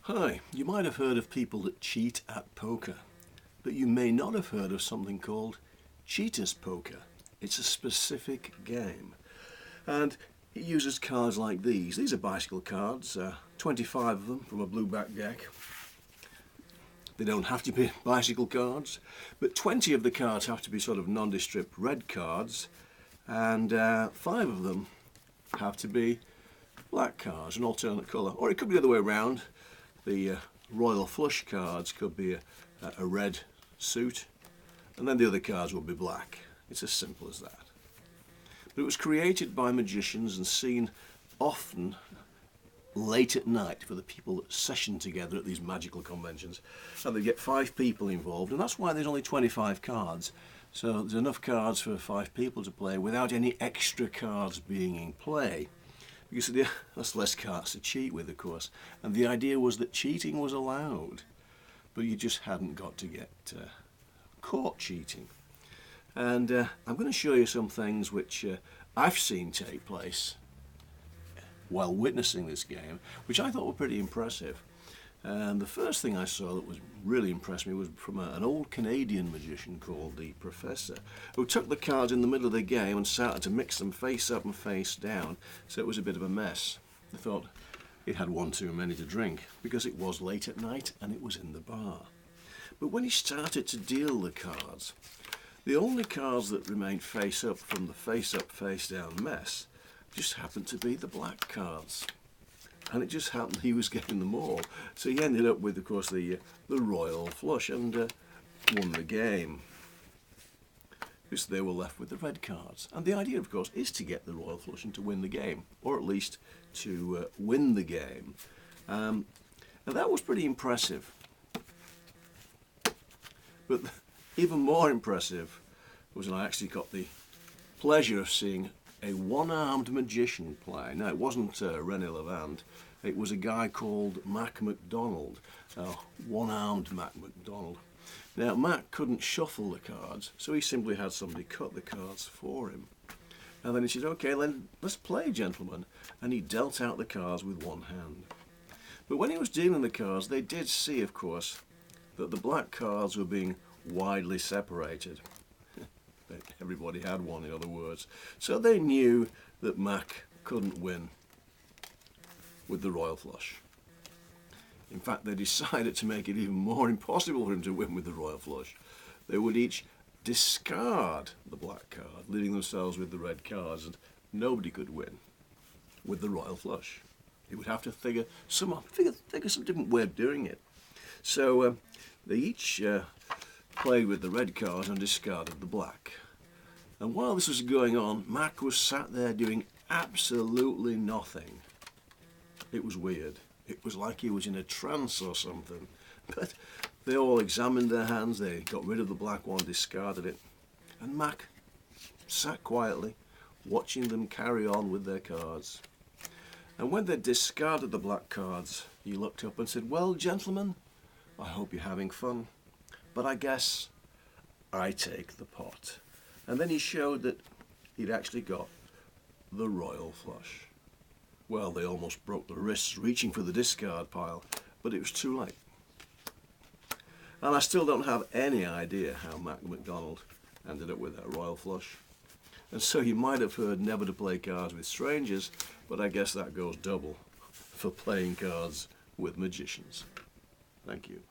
Hi, you might have heard of people that cheat at poker, but you may not have heard of something called cheaters poker. It's a specific game, and it uses cards like these. These are bicycle cards, 25 of them from a blue back deck. They don't have to be bicycle cards, but 20 of the cards have to be sort of nondescript red cards, and 5 of them have to be black cards, an alternate colour. Or it could be the other way around. The royal flush cards could be a red suit, and then the other cards will be black. It's as simple as that. But it was created by magicians and seen often late at night for the people that session together at these magical conventions. And they get 5 people involved, and that's why there's only 25 cards. So there's enough cards for 5 people to play without any extra cards being in play. Because that's less cards to cheat with, of course. And the idea was that cheating was allowed, but you just hadn't got to get caught cheating. And I'm going to show you some things which I've seen take place while witnessing this game, which I thought were pretty impressive. And the first thing I saw that was really impressed me was from an old Canadian magician called the Professor, who took the cards in the middle of the game and started to mix them face up and face down, so it was a bit of a mess. I thought he'd had one too many to drink, because it was late at night and it was in the bar. But when he started to deal the cards, the only cards that remained face up from the face up, face down mess just happened to be the black cards. And it just happened he was getting them all. So he ended up with, of course, the royal flush and won the game. Because they were left with the red cards. And the idea, of course, is to get the royal flush and to win the game. Or at least to win the game. And that was pretty impressive. But even more impressive was when I actually got the pleasure of seeing a one-armed magician play. Now, it wasn't René Lavand. It was a guy called Mac McDonald, one-armed Mac McDonald. Now, Mac couldn't shuffle the cards, so he simply had somebody cut the cards for him. And then he said, "Okay, then let's play, gentlemen." And he dealt out the cards with one hand. But when he was dealing the cards, they did see, of course, that the black cards were being widely separated. Everybody had one, in other words. So they knew that Mac couldn't win with the royal flush. In fact, they decided to make it even more impossible for him to win with the royal flush. They would each discard the black card, leaving themselves with the red cards, and nobody could win with the royal flush. He would have to figure some different way of doing it. So they each played with the red cards and discarded the black. And while this was going on, Mac was sat there doing absolutely nothing. It was weird. It was like he was in a trance or something. But they all examined their hands, they got rid of the black one, discarded it. And Mac sat quietly, watching them carry on with their cards. And when they discarded the black cards, he looked up and said, "Well, gentlemen, I hope you're having fun, but I guess I take the pot." And then he showed that he'd actually got the royal flush. Well, they almost broke their wrists reaching for the discard pile, but it was too late. And I still don't have any idea how Mac McDonald ended up with that royal flush. And so you might have heard never to play cards with strangers, but I guess that goes double for playing cards with magicians. Thank you.